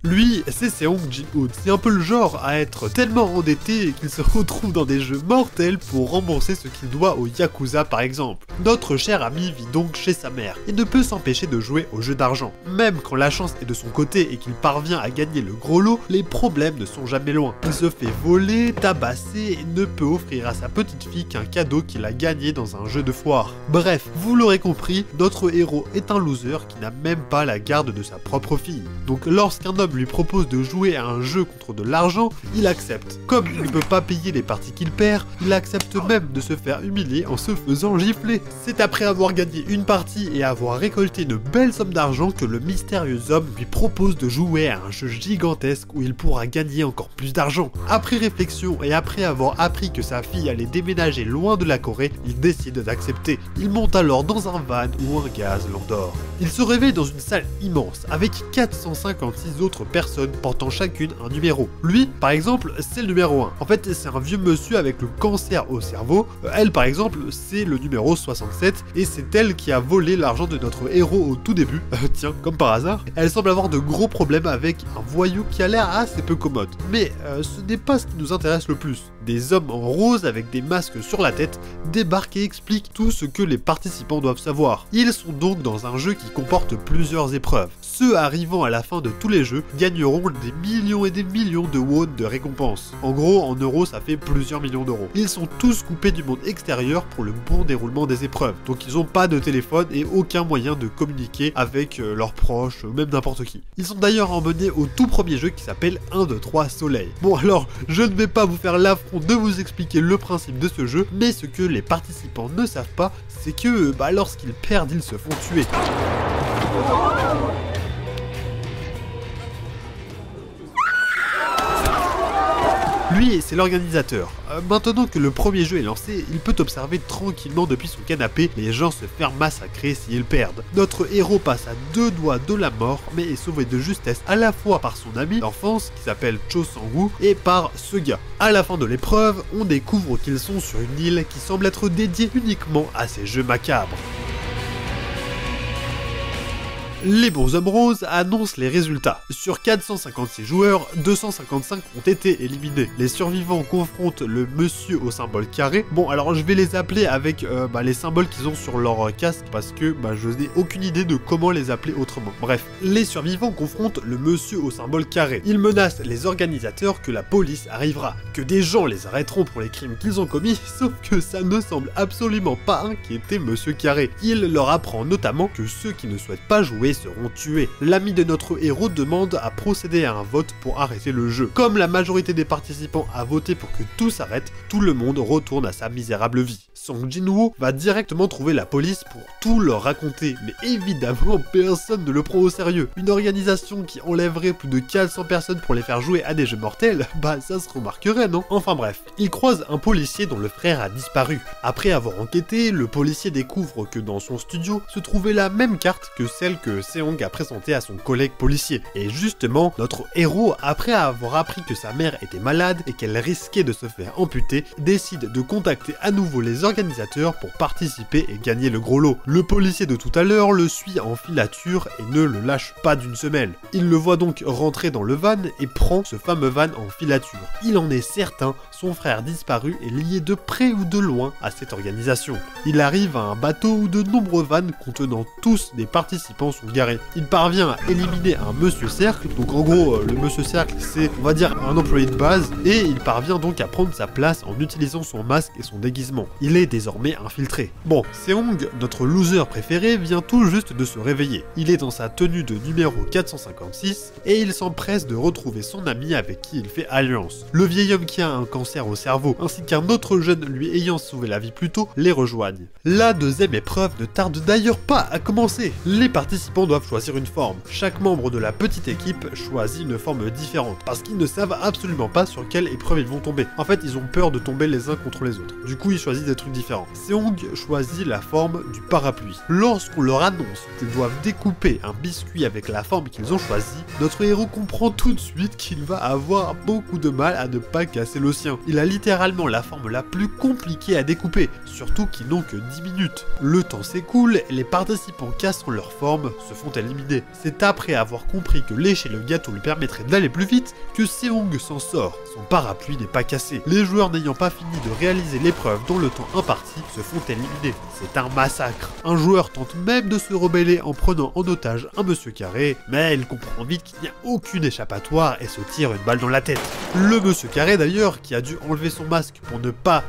Lui, c'est Seong Jin-hoon. C'est un peu le genre à être tellement endetté qu'il se retrouve dans des jeux mortels pour rembourser ce qu'il doit au Yakuza par exemple. Notre cher ami vit donc chez sa mère et ne peut s'empêcher de jouer aux jeux d'argent. Même quand la chance est de son côté et qu'il parvient à gagner le gros lot, les problèmes ne sont jamais loin. Il se fait voler, tabasser et ne peut offrir à sa petite fille qu'un cadeau qu'il a gagné dans un jeu de foire. Bref, vous l'aurez compris, notre héros est un loser qui n'a même pas la garde de sa propre fille. Donc lorsqu'un homme lui propose de jouer à un jeu contre de l'argent, il accepte. Comme il ne peut pas payer les parties qu'il perd, il accepte même de se faire humilier en se faisant gifler. C'est après avoir gagné une partie et avoir récolté une belle somme d'argent que le mystérieux homme lui propose de jouer à un jeu gigantesque où il pourra gagner encore plus d'argent. Après réflexion et après avoir appris que sa fille allait déménager loin de la Corée, il décide d'accepter. Il monte alors dans un van où un gaz l'endort. Il se réveille dans une salle immense avec 456 autres personnes portant chacune un numéro. Lui, par exemple, c'est le numéro 1. En fait, c'est un vieux monsieur avec le cancer au cerveau. Elle, par exemple, c'est le numéro 67 et c'est elle qui a volé l'argent de notre héros au tout début. Tiens, comme par hasard. Elle semble avoir de gros problèmes avec un voyou qui a l'air assez peu commode. Mais ce n'est pas ce qui nous intéresse le plus. Des hommes en rose avec des masques sur la tête débarquent et expliquent tout ce que les participants doivent savoir. Ils sont donc dans un jeu qui comporte plusieurs épreuves. Ceux arrivant à la fin de tous les jeux gagneront des millions et des millions de won de récompenses. En gros, en euros, ça fait plusieurs millions d'euros. Ils sont tous coupés du monde extérieur pour le bon déroulement des épreuves. Donc ils n'ont pas de téléphone et aucun moyen de communiquer avec leurs proches, même n'importe qui. Ils sont d'ailleurs emmenés au tout premier jeu qui s'appelle 1, 2, 3 Soleil. Bon alors, je ne vais pas vous faire l'affront de vous expliquer le principe de ce jeu, mais ce que les participants ne savent pas, c'est que lorsqu'ils perdent, ils se font tuer. Lui, c'est l'organisateur. Maintenant que le premier jeu est lancé, il peut observer tranquillement depuis son canapé les gens se faire massacrer s'ils perdent. Notre héros passe à 2 doigts de la mort, mais est sauvé de justesse à la fois par son ami d'enfance, qui s'appelle Cho Sang-woo, et par ce gars. À la fin de l'épreuve, on découvre qu'ils sont sur une île qui semble être dédiée uniquement à ces jeux macabres. Les bonshommes roses annoncent les résultats. Sur 456 joueurs, 255 ont été éliminés. Les survivants confrontent le monsieur au symbole carré. Bon, alors je vais les appeler avec les symboles qu'ils ont sur leur casque parce que je n'ai aucune idée de comment les appeler autrement. Bref, les survivants confrontent le monsieur au symbole carré. Ils menacent les organisateurs que la police arrivera, que des gens les arrêteront pour les crimes qu'ils ont commis, sauf que ça ne semble absolument pas inquiéter monsieur Carré. Il leur apprend notamment que ceux qui ne souhaitent pas jouer seront tués. L'ami de notre héros demande à procéder à un vote pour arrêter le jeu. Comme la majorité des participants a voté pour que tout s'arrête, tout le monde retourne à sa misérable vie. Song Jin-woo va directement trouver la police pour tout leur raconter, mais évidemment personne ne le prend au sérieux. Une organisation qui enlèverait plus de 400 personnes pour les faire jouer à des jeux mortels, ça se remarquerait, non? Enfin bref, il croise un policier dont le frère a disparu. Après avoir enquêté, le policier découvre que dans son studio se trouvait la même carte que celle que Seong a présentée à son collègue policier. Et justement, notre héros, après avoir appris que sa mère était malade et qu'elle risquait de se faire amputer, décide de contacter à nouveau les organisateurs pour participer et gagner le gros lot. Le policier de tout à l'heure le suit en filature et ne le lâche pas d'une semelle. Il le voit donc rentrer dans le van et prend ce fameux van en filature. Il en est certain, son frère disparu est lié de près ou de loin à cette organisation. Il arrive à un bateau où de nombreux vannes contenant tous des participants sont garés. Il parvient à éliminer un monsieur cercle, donc en gros le monsieur cercle c'est on va dire un employé de base, et il parvient donc à prendre sa place en utilisant son masque et son déguisement. Il est désormais infiltré. Bon, Seong, notre loser préféré, vient tout juste de se réveiller. Il est dans sa tenue de numéro 456 et il s'empresse de retrouver son ami avec qui il fait alliance. Le vieil homme qui a un cancer au cerveau ainsi qu'un autre jeune lui ayant sauvé la vie plus tôt les rejoignent. La deuxième épreuve ne tarde d'ailleurs pas à commencer. Les participants doivent choisir une forme. Chaque membre de la petite équipe choisit une forme différente parce qu'ils ne savent absolument pas sur quelle épreuve ils vont tomber. En fait, ils ont peur de tomber les uns contre les autres. Du coup, ils choisissent des trucs différents. Seong choisit la forme du parapluie. Lorsqu'on leur annonce qu'ils doivent découper un biscuit avec la forme qu'ils ont choisie, notre héros comprend tout de suite qu'il va avoir beaucoup de mal à ne pas casser le sien. Il a littéralement la forme la plus compliquée à découper, surtout qu'ils n'ont que 10 minutes. Le temps s'écoule, les participants cassent leur forme, se font éliminer. C'est après avoir compris que lécher le gâteau lui permettrait d'aller plus vite que Seong s'en sort. Son parapluie n'est pas cassé. Les joueurs n'ayant pas fini de réaliser l'épreuve dans le temps imparti se font éliminer. C'est un massacre. Un joueur tente même de se rebeller en prenant en otage un monsieur carré, mais il comprend vite qu'il n'y a aucune échappatoire et se tire une balle dans la tête. Le monsieur carré d'ailleurs, qui a dû enlever son masque pour ne pas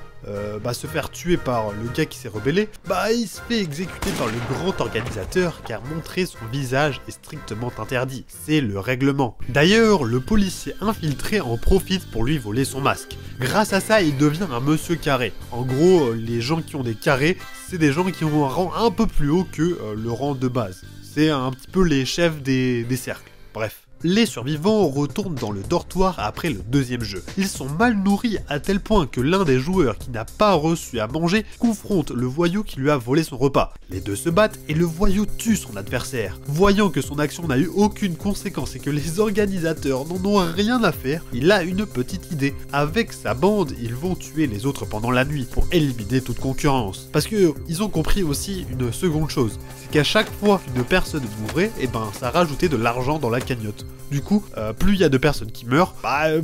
se faire tuer par le gars qui s'est rebellé, il se fait exécuter par le grand organisateur car montrer son visage est strictement interdit. C'est le règlement. D'ailleurs, le policier infiltré en profite pour lui voler son masque. Grâce à ça, il devient un monsieur carré. En gros, les gens qui ont des carrés, c'est des gens qui ont un rang un peu plus haut que le rang de base. C'est un petit peu les chefs des cercles. Bref. Les survivants retournent dans le dortoir après le deuxième jeu. Ils sont mal nourris à tel point que l'un des joueurs qui n'a pas reçu à manger confronte le voyou qui lui a volé son repas. Les deux se battent et le voyou tue son adversaire. Voyant que son action n'a eu aucune conséquence et que les organisateurs n'en ont rien à faire, il a une petite idée. Avec sa bande, ils vont tuer les autres pendant la nuit pour éliminer toute concurrence. Parce que ils ont compris aussi une seconde chose, c'est qu'à chaque fois qu'une personne mourait, ça rajoutait de l'argent dans la cagnotte. Du coup, plus il y a de personnes qui meurent,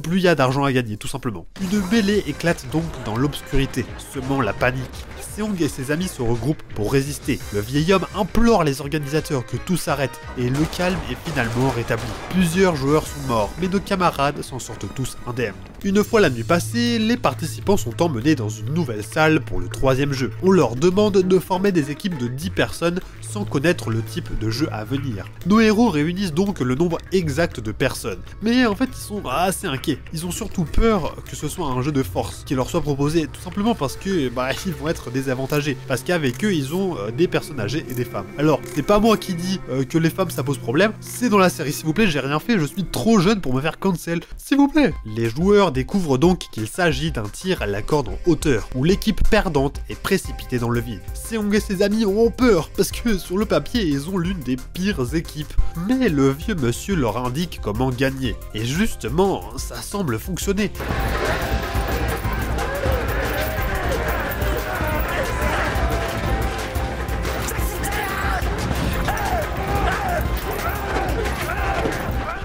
plus il y a d'argent à gagner, tout simplement. Une mêlée éclate donc dans l'obscurité, semant la panique. Seong et ses amis se regroupent pour résister. Le vieil homme implore les organisateurs que tout s'arrête, et le calme est finalement rétabli. Plusieurs joueurs sont morts, mais nos camarades s'en sortent tous indemnes. Une fois la nuit passée, les participants sont emmenés dans une nouvelle salle pour le troisième jeu. On leur demande de former des équipes de 10 personnes sans connaître le type de jeu à venir. Nos héros réunissent donc le nombre exact de personnes. Mais en fait, ils sont assez inquiets. Ils ont surtout peur que ce soit un jeu de force qui leur soit proposé, tout simplement parce que ils vont être désavantagés. Parce qu'avec eux, ils ont des personnes âgées et des femmes. Alors, c'est pas moi qui dis que les femmes ça pose problème, c'est dans la série, s'il vous plaît, j'ai rien fait, je suis trop jeune pour me faire cancel, s'il vous plaît. Les joueurs découvrent donc qu'il s'agit d'un tir à la corde en hauteur, où l'équipe perdante est précipitée dans le vide. Seong et ses amis ont peur, parce que sur le papier, ils ont l'une des pires équipes. Mais le vieux monsieur leur indique comment gagner. Et justement, ça semble fonctionner.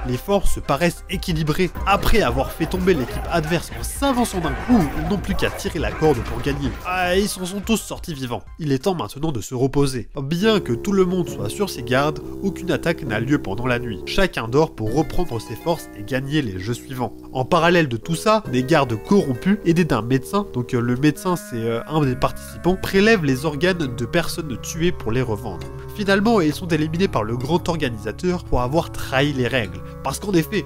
Les forces paraissent équilibrées. Après avoir fait tomber l'équipe adverse en s'avançant d'un coup, ils n'ont plus qu'à tirer la corde pour gagner. Ils s'en sont tous sortis vivants. Il est temps maintenant de se reposer. Bien que tout le monde soit sur ses gardes, aucune attaque n'a lieu pendant la nuit. Chacun dort pour reprendre ses forces et gagner les jeux suivants. En parallèle de tout ça, des gardes corrompus, aidés d'un médecin, donc le médecin c'est un des participants, prélèvent les organes de personnes tuées pour les revendre. Finalement, ils sont éliminés par le grand organisateur pour avoir trahi les règles. Parce qu'en effet,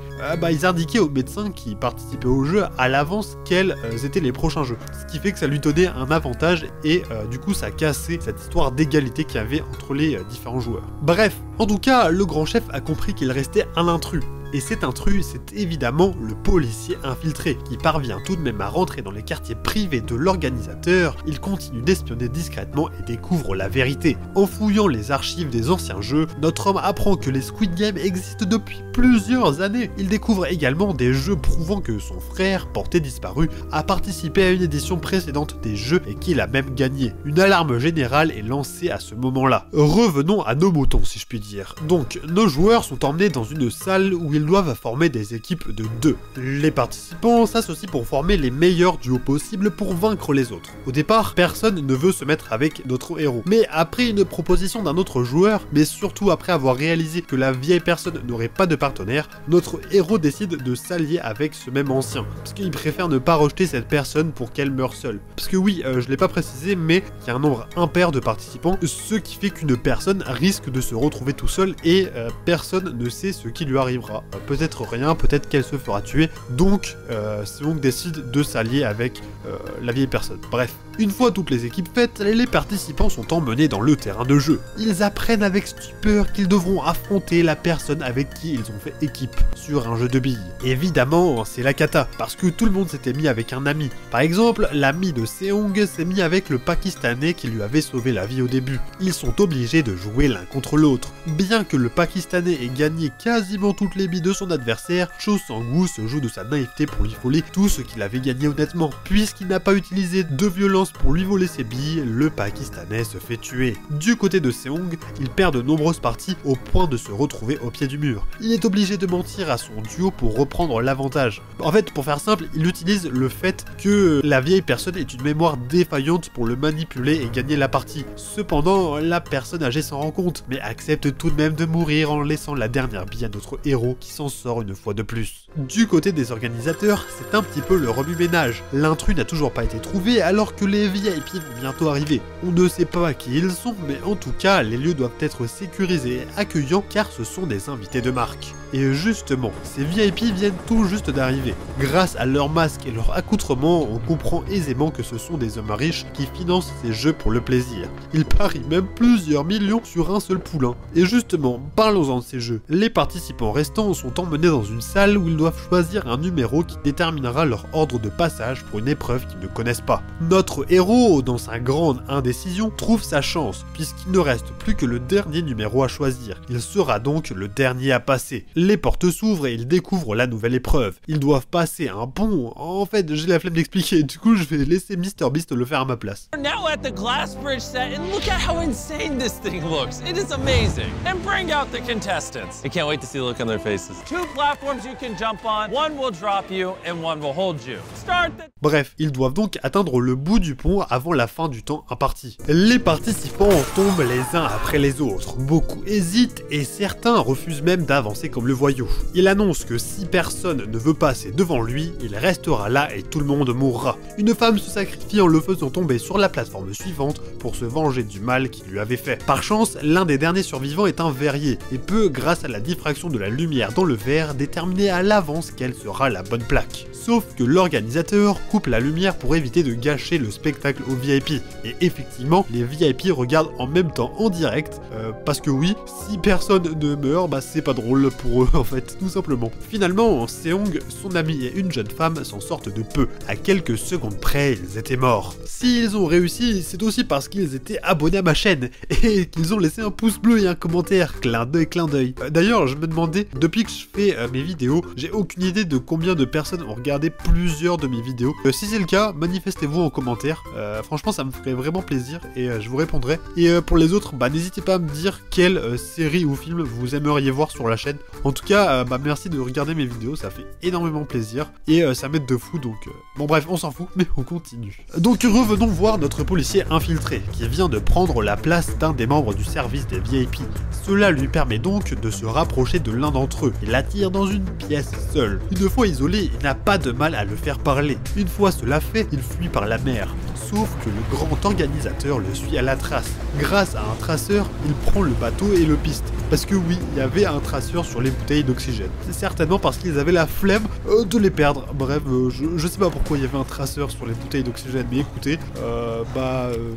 ils indiquaient aux médecins qui participaient au jeu à l'avance quels étaient les prochains jeux. Ce qui fait que ça lui donnait un avantage et du coup ça cassait cette histoire d'égalité qu'il y avait entre les différents joueurs. Bref, en tout cas, le grand chef a compris qu'il restait un intrus. Et cet intrus, c'est évidemment le policier infiltré, qui parvient tout de même à rentrer dans les quartiers privés de l'organisateur. Il continue d'espionner discrètement et découvre la vérité. En fouillant les archives des anciens jeux, notre homme apprend que les Squid Games existent depuis plusieurs années. Il découvre également des jeux prouvant que son frère, porté disparu, a participé à une édition précédente des jeux et qu'il a même gagné. Une alarme générale est lancée à ce moment-là. Revenons à nos moutons, si je puis dire. Donc, nos joueurs sont emmenés dans une salle où ils doivent former des équipes de 2. Les participants s'associent pour former les meilleurs duos possibles pour vaincre les autres. Au départ, personne ne veut se mettre avec notre héros. Mais après une proposition d'un autre joueur, mais surtout après avoir réalisé que la vieille personne n'aurait pas de partenaire, notre héros décide de s'allier avec ce même ancien. Parce qu'il préfère ne pas rejeter cette personne pour qu'elle meure seule. Parce que oui, je l'ai pas précisé, mais il y a un nombre impair de participants, ce qui fait qu'une personne risque de se retrouver tout seul et personne ne sait ce qui lui arrivera. Peut-être rien, peut-être qu'elle se fera tuer, donc Seong décide de s'allier avec la vieille personne. Bref, une fois toutes les équipes faites, les participants sont emmenés dans le terrain de jeu. Ils apprennent avec stupeur qu'ils devront affronter la personne avec qui ils ont fait équipe sur un jeu de billes. Évidemment, c'est la cata, parce que tout le monde s'était mis avec un ami. Par exemple, l'ami de Seong s'est mis avec le Pakistanais qui lui avait sauvé la vie au début. Ils sont obligés de jouer l'un contre l'autre. Bien que le Pakistanais ait gagné quasiment toutes les billes l'ennemi de son adversaire, Cho Sang-woo se joue de sa naïveté pour lui voler tout ce qu'il avait gagné honnêtement. Puisqu'il n'a pas utilisé de violence pour lui voler ses billes, le Pakistanais se fait tuer. Du côté de Seong, il perd de nombreuses parties au point de se retrouver au pied du mur. Il est obligé de mentir à son duo pour reprendre l'avantage. En fait, pour faire simple, il utilise le fait que la vieille personne ait une mémoire défaillante pour le manipuler et gagner la partie. Cependant, la personne âgée s'en rend compte, mais accepte tout de même de mourir en laissant la dernière bille à notre héros qui s'en sort une fois de plus. Du côté des organisateurs, c'est un petit peu le remue-ménage. L'intrus n'a toujours pas été trouvé alors que les VIP vont bientôt arriver. On ne sait pas qui ils sont, mais en tout cas, les lieux doivent être sécurisés et accueillants car ce sont des invités de marque. Et justement, ces VIP viennent tout juste d'arriver. Grâce à leurs masques et leur accoutrement, on comprend aisément que ce sont des hommes riches qui financent ces jeux pour le plaisir. Ils parient même plusieurs millions sur un seul poulain. Et justement, parlons-en de ces jeux. Les participants restants sont emmenés dans une salle où ils doivent choisir un numéro qui déterminera leur ordre de passage pour une épreuve qu'ils ne connaissent pas. Notre héros, dans sa grande indécision, trouve sa chance, puisqu'il ne reste plus que le dernier numéro à choisir. Il sera donc le dernier à passer. Les portes s'ouvrent et ils découvrent la nouvelle épreuve. Ils doivent passer un pont. En fait, j'ai la flemme d'expliquer, du coup je vais laisser MrBeast le faire à ma place. Now at the glass bridge set, and look at how insane this thing looks. It is amazing. And bring out the contestants. I can't wait to see the look on their faces. 2 platforms you can jump on, one will drop you and one will hold you. Start the... Bref, ils doivent donc atteindre le bout du pont avant la fin du temps imparti. Les participants tombent les uns après les autres. Beaucoup hésitent et certains refusent même d'avancer comme le voyou. Il annonce que si personne ne veut passer devant lui, il restera là et tout le monde mourra. Une femme se sacrifie en le faisant tomber sur la plateforme suivante pour se venger du mal qu'il lui avait fait. Par chance, l'un des derniers survivants est un verrier et peut, grâce à la diffraction de la lumière dans le verre, déterminer à l'avance quelle sera la bonne plaque. Sauf que l'organisateur coupe la lumière pour éviter de gâcher le spectacle aux VIP. Et effectivement, les VIP regardent en même temps en direct, parce que oui, si personne ne meurt, bah c'est pas drôle pour eux en fait, tout simplement. Finalement, Seong, son ami et une jeune femme s'en sortent de peu. À quelques secondes près, ils étaient morts. S'ils ont réussi, c'est aussi parce qu'ils étaient abonnés à ma chaîne et qu'ils ont laissé un pouce bleu et un commentaire. Clin d'œil, clin d'œil. D'ailleurs, je me demandais, depuis que je fais mes vidéos, j'ai aucune idée de combien de personnes ont regardé plusieurs de mes vidéos. Si c'est le cas, manifestez-vous en commentaire. Franchement, ça me ferait vraiment plaisir et je vous répondrai. Et pour les autres, bah n'hésitez pas à me dire quelle série ou film vous aimeriez voir sur la chaîne. En tout cas, bah merci de regarder mes vidéos, ça fait énormément plaisir et ça m'aide de fou, donc bon bref, on s'en fout, mais on continue. Donc revenons voir notre policier infiltré qui vient de prendre la place d'un des membres du service des VIP. Cela lui permet donc de se rapprocher de l'un d'entre eux. Il l'attire dans une pièce seule. Une fois isolé, il n'a pas de mal à le faire parler. Une fois cela fait, il fuit par la mer. Sauf que le grand organisateur le suit à la trace. Grâce à un traceur, il prend le bateau et le piste. Parce que oui, il y avait un traceur sur les bouteilles d'oxygène. C'est certainement parce qu'ils avaient la flemme de les perdre. Bref, je sais pas pourquoi il y avait un traceur sur les bouteilles d'oxygène, mais écoutez,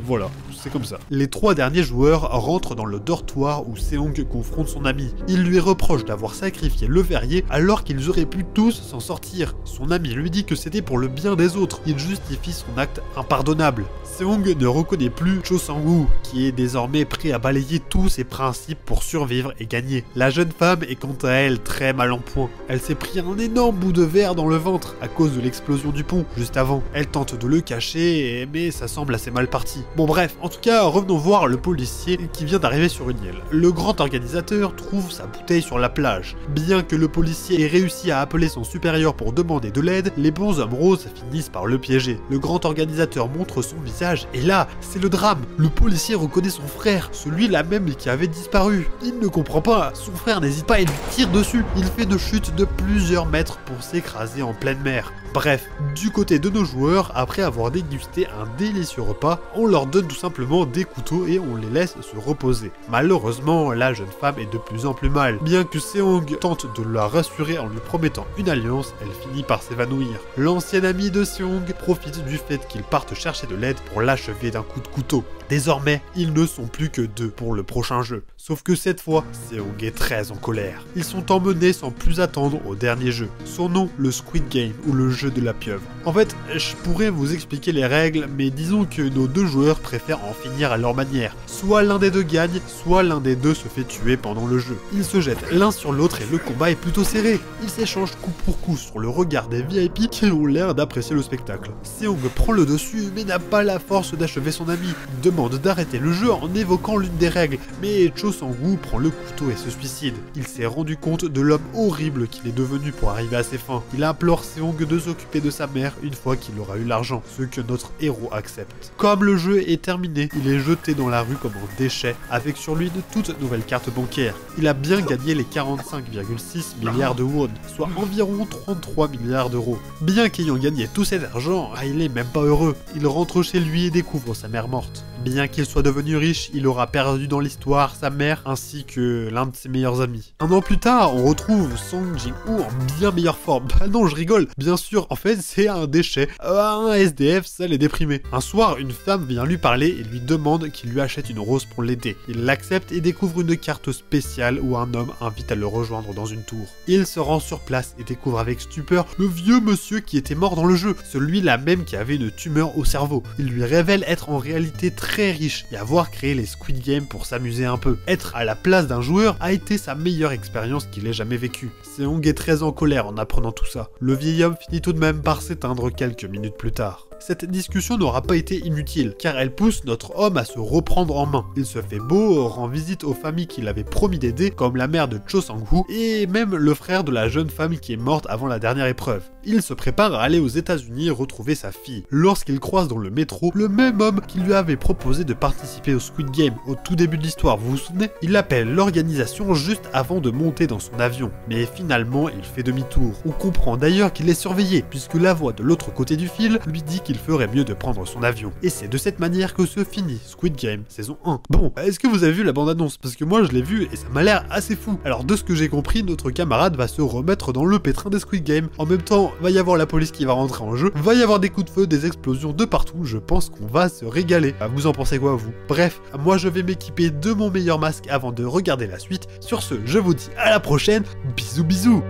voilà, c'est comme ça. Les 3 derniers joueurs rentrent dans le dortoir où Seong confronte son ami. Il lui reproche d'avoir sacrifié le verrier alors qu'ils auraient pu tous s'en sortir. Son ami lui dit que c'était pour le bien des autres. Il justifie son acte impardonnable. Seong ne reconnaît plus Cho Sang-woo, qui est désormais prêt à balayer tous ses principes pour survivre et gagner. La jeune femme est quant à elle très mal en point. Elle s'est pris un énorme bout de verre dans le ventre à cause de l'explosion du pont juste avant. Elle tente de le cacher, mais ça semble assez mal parti. Bon bref, en tout cas, revenons voir le policier qui vient d'arriver sur une île. Le grand organisateur trouve sa bouteille sur la plage. Bien que le policier ait réussi à appeler son supérieur pour demander de l'aide, les bons hommes roses finissent par le piéger. Le grand organisateur montre son visage et là, c'est le drame. Le policier reconnaît son frère, celui-là même qui avait disparu. Il ne comprend pas, son frère n'hésite pas et lui tire dessus. Il fait une chute de plusieurs mètres pour s'écraser en pleine mer. Bref, du côté de nos joueurs, après avoir dégusté un délicieux repas, on leur donne tout simplement des couteaux et on les laisse se reposer. Malheureusement, la jeune femme est de plus en plus mal. Bien que Seong tente de la rassurer en lui promettant une alliance, elle finit par s'évanouir. L'ancien ami de Seong profite du fait qu'ils partent chercher de l'aide pour l'achever d'un coup de couteau. Désormais, ils ne sont plus que 2 pour le prochain jeu. Sauf que cette fois, Seong est très en colère. Ils sont emmenés sans plus attendre au dernier jeu. Son nom, le Squid Game, ou le jeu jeu de la pieuvre. En fait, je pourrais vous expliquer les règles, mais disons que nos deux joueurs préfèrent en finir à leur manière. Soit l'un des deux gagne, soit l'un des deux se fait tuer pendant le jeu. Ils se jettent l'un sur l'autre et le combat est plutôt serré. Ils s'échangent coup pour coup sur le regard des VIP qui ont l'air d'apprécier le spectacle. Seong prend le dessus mais n'a pas la force d'achever son ami. Il demande d'arrêter le jeu en évoquant l'une des règles, mais Cho Sang-woo prend le couteau et se suicide. Il s'est rendu compte de l'homme horrible qu'il est devenu pour arriver à ses fins. Il implore Seong de s'occuper de sa mère une fois qu'il aura eu l'argent, ce que notre héros accepte. Comme le jeu est terminé, il est jeté dans la rue comme un déchet, avec sur lui de toutes nouvelles cartes bancaires. Il a bien gagné les 45,6 milliards de won, soit environ 33 milliards d'euros. Bien qu'ayant gagné tout cet argent, il est même pas heureux. Il rentre chez lui et découvre sa mère morte. Bien qu'il soit devenu riche, il aura perdu dans l'histoire sa mère ainsi que l'un de ses meilleurs amis. Un an plus tard, on retrouve Song Jin-woo en bien meilleure forme. Bah non, je rigole. Bien sûr, en fait, c'est un déchet. Un SDF, ça l'est déprimé. Un soir, une femme vient lui parler et lui demande qu'il lui achète une rose pour l'aider. Il l'accepte et découvre une carte spéciale où un homme invite à le rejoindre dans une tour. Il se rend sur place et découvre avec stupeur le vieux monsieur qui était mort dans le jeu, celui-là même qui avait une tumeur au cerveau. Il lui révèle être en réalité très riche et avoir créé les Squid Game pour s'amuser un peu. Être à la place d'un joueur a été sa meilleure expérience qu'il ait jamais vécue. Seong est très en colère en apprenant tout ça. Le vieil homme finit tout de même par s'éteindre quelques minutes plus tard. Cette discussion n'aura pas été inutile, car elle pousse notre homme à se reprendre en main. Il se fait beau, rend visite aux familles qu'il avait promis d'aider, comme la mère de Cho Sang-woo, et même le frère de la jeune femme qui est morte avant la dernière épreuve. Il se prépare à aller aux États-Unis retrouver sa fille, lorsqu'il croise dans le métro le même homme qui lui avait proposé de participer au Squid Game au tout début de l'histoire, vous vous souvenez? Il appelle l'organisation juste avant de monter dans son avion, mais finalement il fait demi-tour. On comprend d'ailleurs qu'il est surveillé, puisque la voix de l'autre côté du fil lui dit qu'il ferait mieux de prendre son avion. Et c'est de cette manière que se finit Squid Game saison 1. Bon, est-ce que vous avez vu la bande-annonce? Parce que moi je l'ai vu et ça m'a l'air assez fou. Alors de ce que j'ai compris, notre camarade va se remettre dans le pétrin des Squid Game. En même temps, va y avoir la police qui va rentrer en jeu, va y avoir des coups de feu, des explosions de partout, je pense qu'on va se régaler. Vous en pensez quoi vous? Bref, moi je vais m'équiper de mon meilleur masque avant de regarder la suite. Sur ce, je vous dis à la prochaine, bisous bisous.